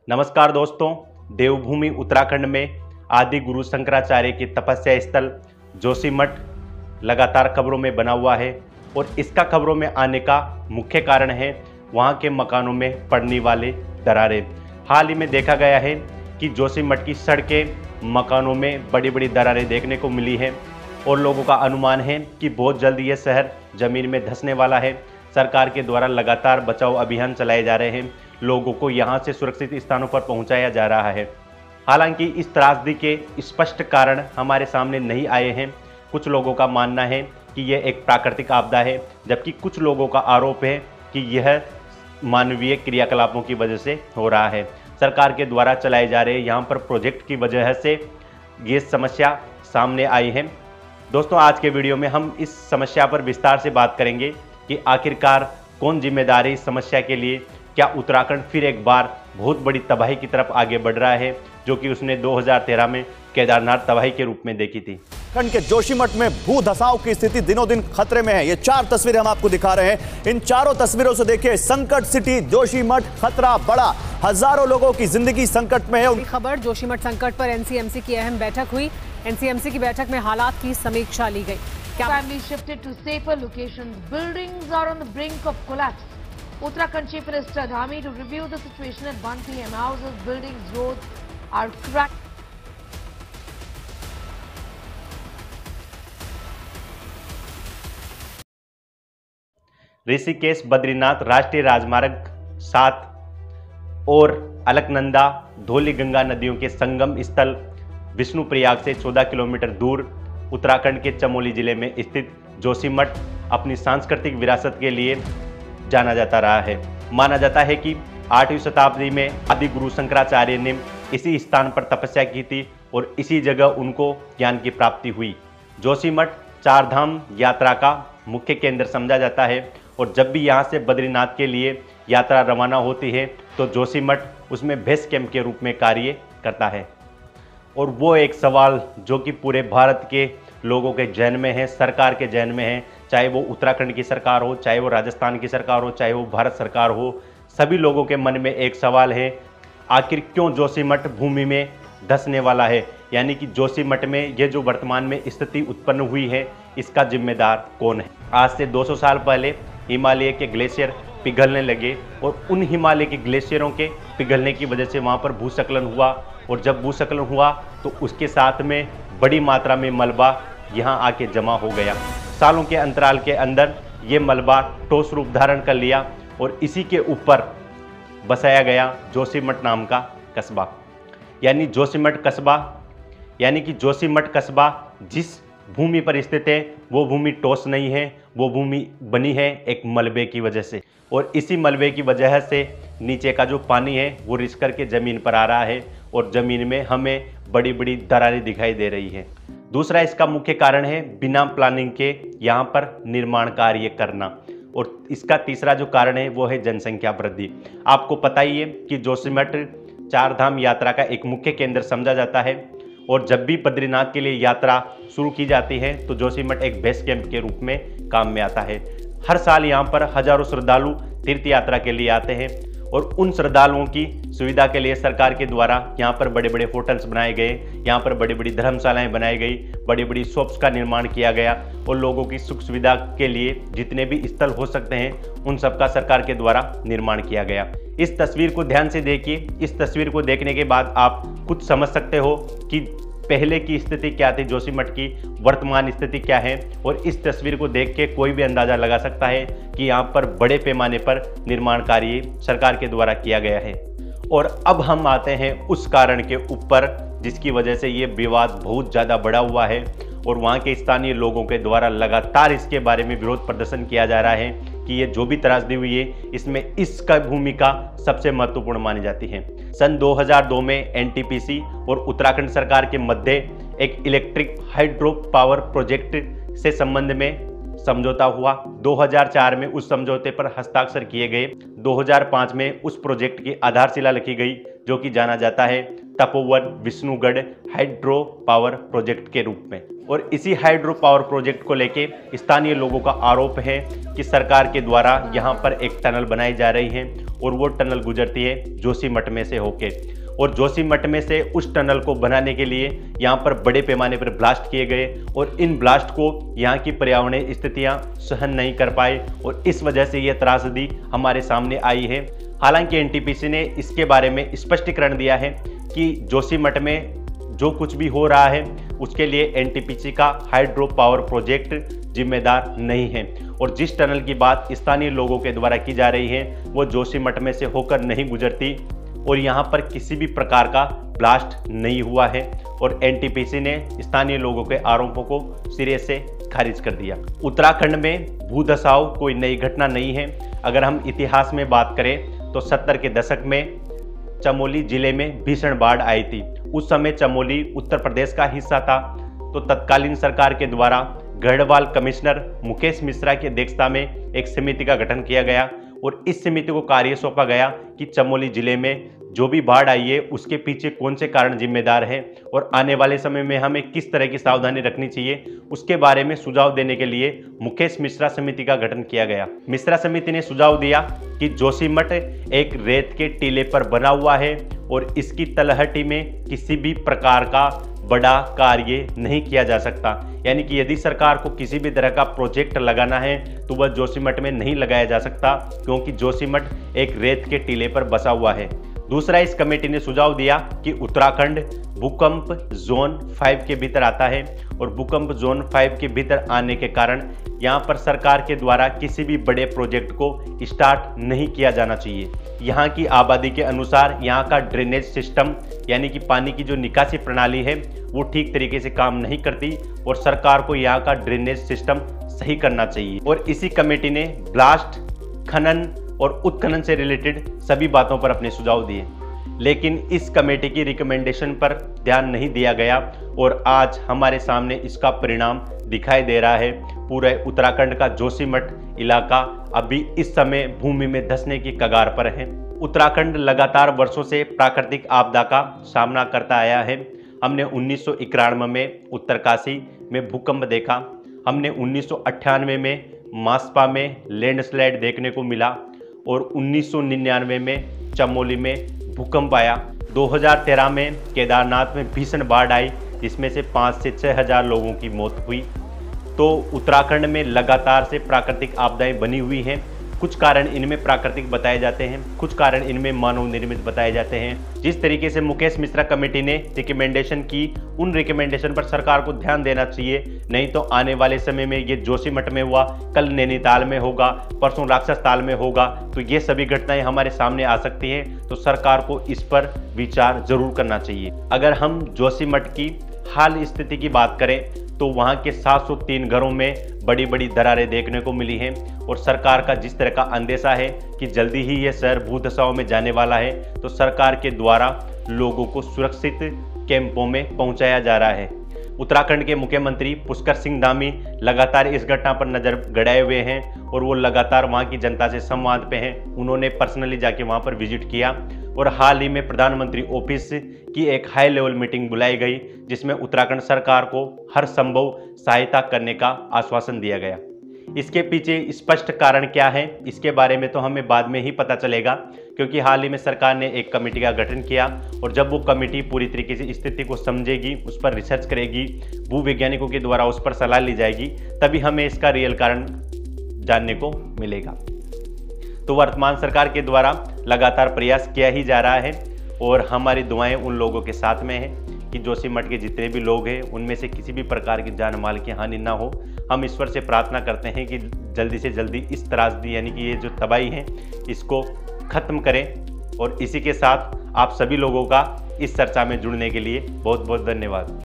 नमस्कार दोस्तों, देवभूमि उत्तराखंड में आदि गुरु शंकराचार्य की तपस्या स्थल जोशीमठ लगातार खबरों में बना हुआ है और इसका खबरों में आने का मुख्य कारण है वहां के मकानों में पड़ने वाले दरारें। हाल ही में देखा गया है कि जोशीमठ की सड़कें मकानों में बड़ी बड़ी दरारें देखने को मिली है और लोगों का अनुमान है कि बहुत जल्द ये शहर जमीन में धंसने वाला है। सरकार के द्वारा लगातार बचाव अभियान चलाए जा रहे हैं, लोगों को यहां से सुरक्षित स्थानों पर पहुंचाया जा रहा है। हालांकि इस त्रासदी के स्पष्ट कारण हमारे सामने नहीं आए हैं। कुछ लोगों का मानना है कि यह एक प्राकृतिक आपदा है, जबकि कुछ लोगों का आरोप है कि यह मानवीय क्रियाकलापों की वजह से हो रहा है। सरकार के द्वारा चलाए जा रहे यहाँ पर प्रोजेक्ट की वजह से ये समस्या सामने आई है। दोस्तों, आज के वीडियो में हम इस समस्या पर विस्तार से बात करेंगे कि आखिरकार कौन जिम्मेदार है इस समस्या के लिए। क्या उत्तराखंड फिर एक बार बहुत बड़ी तबाही की तरफ आगे बढ़ रहा है, जो कि उसने 2013 में केदारनाथ तबाही के रूप में देखी थी। उत्तराखंड के जोशीमठ में भू धसाव की स्थिति दिनों दिन खतरे में है। ये 4 तस्वीरें हम आपको दिखा रहे हैं। इन चारों तस्वीरों से देखिए, संकट सिटी जोशीमठ, खतरा बड़ा, हजारों लोगों की जिंदगी संकट में है। खबर, जोशीमठ संकट पर एनसीएमसी की अहम बैठक हुई। एनसीएमसी की बैठक में हालात की समीक्षा ली गई। Families shifted to safer locations. Buildings are on the brink of collapse. Uttarakhand Chief Minister Dhami to review the situation at 1 p.m. Houses, buildings, roads are cracked. Rishikesh Badrinath राष्ट्रीय राजमार्ग 7 और अलकनंदा धौलीगंगा नदियों के संगम स्थल विष्णुप्रयाग से 14 किलोमीटर दूर उत्तराखंड के चमोली जिले में स्थित जोशीमठ अपनी सांस्कृतिक विरासत के लिए जाना जाता रहा है। माना जाता है कि 8वीं शताब्दी में आदि गुरु शंकराचार्य ने इसी स्थान पर तपस्या की थी और इसी जगह उनको ज्ञान की प्राप्ति हुई। जोशीमठ 4 धाम यात्रा का मुख्य केंद्र समझा जाता है और जब भी यहाँ से बद्रीनाथ के लिए यात्रा रवाना होती है तो जोशीमठ उसमें बेस कैंप के रूप में कार्य करता है। और वो एक सवाल जो कि पूरे भारत के लोगों के जहन में है, सरकार के जहन में है, चाहे वो उत्तराखंड की सरकार हो, चाहे वो राजस्थान की सरकार हो, चाहे वो भारत सरकार हो, सभी लोगों के मन में एक सवाल है, आखिर क्यों जोशीमठ भूमि में धंसने वाला है। यानी कि जोशीमठ में ये जो वर्तमान में स्थिति उत्पन्न हुई है, इसका जिम्मेदार कौन है। आज से 200 साल पहले हिमालय के ग्लेशियर पिघलने लगे और उन हिमालय के ग्लेशियरों के पिघलने की वजह से वहाँ पर भूस्खलन हुआ और जब भूस्खलन हुआ तो उसके साथ में बड़ी मात्रा में मलबा यहाँ आके जमा हो गया। सालों के अंतराल के अंदर ये मलबा ठोस रूप धारण कर लिया और इसी के ऊपर बसाया गया जोशीमठ नाम का कस्बा। यानी जोशीमठ कस्बा जिस भूमि पर स्थित है वो भूमि ठोस नहीं है, वो भूमि बनी है एक मलबे की वजह से और इसी मलबे की वजह से नीचे का जो पानी है वो रिस करके ज़मीन पर आ रहा है और ज़मीन में हमें बड़ी बड़ी दरारें दिखाई दे रही है। दूसरा इसका मुख्य कारण है बिना प्लानिंग के यहाँ पर निर्माण कार्य करना और इसका तीसरा जो कारण है वो है जनसंख्या वृद्धि। आपको पता ही है कि जोशीमठ 4 धाम यात्रा का एक मुख्य केंद्र समझा जाता है और जब भी बद्रीनाथ के लिए यात्रा शुरू की जाती है तो जोशीमठ एक बेस कैंप के रूप में काम में आता है। हर साल यहाँ पर हजारों श्रद्धालु तीर्थ यात्रा के लिए आते हैं और उन श्रद्धालुओं की सुविधा के लिए सरकार के द्वारा यहाँ पर बड़े बड़े होटल्स बनाए गए, यहाँ पर बड़ी बड़ी धर्मशालाएं बनाई गई, बड़ी बड़ी शॉप्स का निर्माण किया गया और लोगों की सुख सुविधा के लिए जितने भी स्थल हो सकते हैं उन सब का सरकार के द्वारा निर्माण किया गया। इस तस्वीर को ध्यान से देखिए। इस तस्वीर को देखने के बाद आप कुछ समझ सकते हो कि पहले की स्थिति क्या थी, जोशीमठ की वर्तमान स्थिति क्या है और इस तस्वीर को देख के कोई भी अंदाजा लगा सकता है कि यहाँ पर बड़े पैमाने पर निर्माण कार्य सरकार के द्वारा किया गया है। और अब हम आते हैं उस कारण के ऊपर जिसकी वजह से ये विवाद बहुत ज़्यादा बढ़ा हुआ है और वहाँ के स्थानीय लोगों के द्वारा लगातार इसके बारे में विरोध प्रदर्शन किया जा रहा है कि ये जो भी त्रासदी हुई है इसमें इसका भूमिका सबसे महत्वपूर्ण मानी जाती है। सन 2002 में एनटीपीसी और उत्तराखंड सरकार के मध्य एक इलेक्ट्रिक हाइड्रो पावर प्रोजेक्ट से संबंध में समझौता हुआ। 2004 में उस समझौते पर हस्ताक्षर किए गए। 2005 में उस प्रोजेक्ट की आधारशिला रखी गई जो कि जाना जाता है Tapovan Vishnugarh hydro power project के रूप में। और इसी हाइड्रो पावर प्रोजेक्ट को लेके स्थानीय लोगों का आरोप है कि सरकार के द्वारा यहाँ पर एक टनल बनाई जा रही है और वो टनल गुजरती है जोशीमठ में से होके, और जोशीमठ में से उस टनल को बनाने के लिए यहाँ पर बड़े पैमाने पर ब्लास्ट किए गए और इन ब्लास्ट को यहाँ की पर्यावरणीय स्थितियाँ सहन नहीं कर पाए और इस वजह से ये त्रासदी हमारे सामने आई है। हालांकि एनटीपीसी ने इसके बारे में स्पष्टीकरण दिया है कि जोशीमठ में जो कुछ भी हो रहा है उसके लिए एनटीपीसी का हाइड्रो पावर प्रोजेक्ट जिम्मेदार नहीं है और जिस टनल की बात स्थानीय लोगों के द्वारा की जा रही है वो जोशीमठ में से होकर नहीं गुजरती और यहाँ पर किसी भी प्रकार का ब्लास्ट नहीं हुआ है और एनटीपीसी ने स्थानीय लोगों के आरोपों को सिरे से खारिज कर दिया। उत्तराखंड में भूधसाव कोई नई घटना नहीं है। अगर हम इतिहास में बात करें तो 70 के दशक में चमोली जिले में भीषण बाढ़ आई थी। उस समय चमोली उत्तर प्रदेश का हिस्सा था, तो तत्कालीन सरकार के द्वारा गढ़वाल कमिश्नर मुकेश मिश्रा की अध्यक्षता में एक समिति का गठन किया गया और इस समिति को कार्य सौंपा गया कि चमोली जिले में जो भी बाढ़ आई है उसके पीछे कौन से कारण जिम्मेदार हैं और आने वाले समय में हमें किस तरह की सावधानी रखनी चाहिए, उसके बारे में सुझाव देने के लिए मुकेश मिश्रा समिति का गठन किया गया। मिश्रा समिति ने सुझाव दिया कि जोशीमठ एक रेत के टीले पर बना हुआ है और इसकी तलहटी में किसी भी प्रकार का बड़ा कार्य नहीं किया जा सकता, यानी कि यदि सरकार को किसी भी तरह का प्रोजेक्ट लगाना है तो वह जोशीमठ में नहीं लगाया जा सकता क्योंकि जोशीमठ एक रेत के टीले पर बसा हुआ है। दूसरा, इस कमेटी ने सुझाव दिया कि उत्तराखंड भूकंप जोन 5 के भीतर आता है और भूकंप जोन 5 के भीतर आने के कारण यहाँ पर सरकार के द्वारा किसी भी बड़े प्रोजेक्ट को स्टार्ट नहीं किया जाना चाहिए। यहाँ की आबादी के अनुसार यहाँ का ड्रेनेज सिस्टम यानी कि पानी की जो निकासी प्रणाली है वो ठीक तरीके से काम नहीं करती और सरकार को यहाँ का ड्रेनेज सिस्टम सही करना चाहिए। और इसी कमेटी ने ब्लास्ट, खनन और उत्खनन से रिलेटेड सभी बातों पर अपने सुझाव दिए, लेकिन इस कमेटी की रिकमेंडेशन पर ध्यान नहीं दिया गया और आज हमारे सामने इसका परिणाम दिखाई दे रहा है। पूरे उत्तराखंड का जोशीमठ इलाका अभी इस समय भूमि में धंसने की कगार पर है। उत्तराखंड लगातार वर्षों से प्राकृतिक आपदा का सामना करता आया है। हमने 1991 में उत्तरकाशी में भूकंप देखा, हमने 1998 में मासपा में लैंडस्लाइड देखने को मिला और 1999 में चमोली में भूकंप आया। 2013 में केदारनाथ में भीषण बाढ़ आई जिसमें से 5 से 6 हज़ार लोगों की मौत हुई। तो उत्तराखंड में लगातार से प्राकृतिक आपदाएं बनी हुई हैं। कुछ कारण इनमें प्राकृतिक बताए जाते हैं, कुछ कारण इनमें मानव निर्मित बताए जाते हैं। जिस तरीके से मुकेश मिश्रा कमेटी ने रिकमेंडेशन की, उन रिकमेंडेशन पर सरकार को ध्यान देना चाहिए, नहीं तो आने वाले समय में ये जोशीमठ में हुआ, कल नैनीताल में होगा, परसों राक्षस ताल में होगा, तो ये सभी घटनाएं हमारे सामने आ सकती हैं। तो सरकार को इस पर विचार जरूर करना चाहिए। अगर हम जोशीमठ की हाल स्थिति की बात करें तो वहाँ के 703 घरों में बड़ी बड़ी दरारें देखने को मिली हैं और सरकार का जिस तरह का अंदेशा है कि जल्दी ही ये शहर भूधसाव में जाने वाला है, तो सरकार के द्वारा लोगों को सुरक्षित कैंपों में पहुंचाया जा रहा है। उत्तराखंड के मुख्यमंत्री पुष्कर सिंह धामी लगातार इस घटना पर नज़र गड़ाए हुए हैं और वो लगातार वहाँ की जनता से संवाद पे हैं। उन्होंने पर्सनली जाके वहाँ पर विजिट किया और हाल ही में प्रधानमंत्री ऑफिस की एक हाई लेवल मीटिंग बुलाई गई जिसमें उत्तराखंड सरकार को हर संभव सहायता करने का आश्वासन दिया गया। इसके पीछे स्पष्ट कारण क्या है इसके बारे में तो हमें बाद में ही पता चलेगा, क्योंकि हाल ही में सरकार ने एक कमेटी का गठन किया और जब वो कमेटी पूरी तरीके से स्थिति को समझेगी, उस पर रिसर्च करेगी, भूवैज्ञानिकों के द्वारा उस पर सलाह ली जाएगी, तभी हमें इसका रियल कारण जानने को मिलेगा। तो वर्तमान सरकार के द्वारा लगातार प्रयास किया ही जा रहा है और हमारी दुआएं उन लोगों के साथ में हैं कि जोशीमठ के जितने भी लोग हैं उनमें से किसी भी प्रकार की जान माल की हानि ना हो। हम ईश्वर से प्रार्थना करते हैं कि जल्दी से जल्दी इस त्रासदी यानी कि ये जो तबाही है इसको ख़त्म करें। और इसी के साथ आप सभी लोगों का इस चर्चा में जुड़ने के लिए बहुत बहुत धन्यवाद।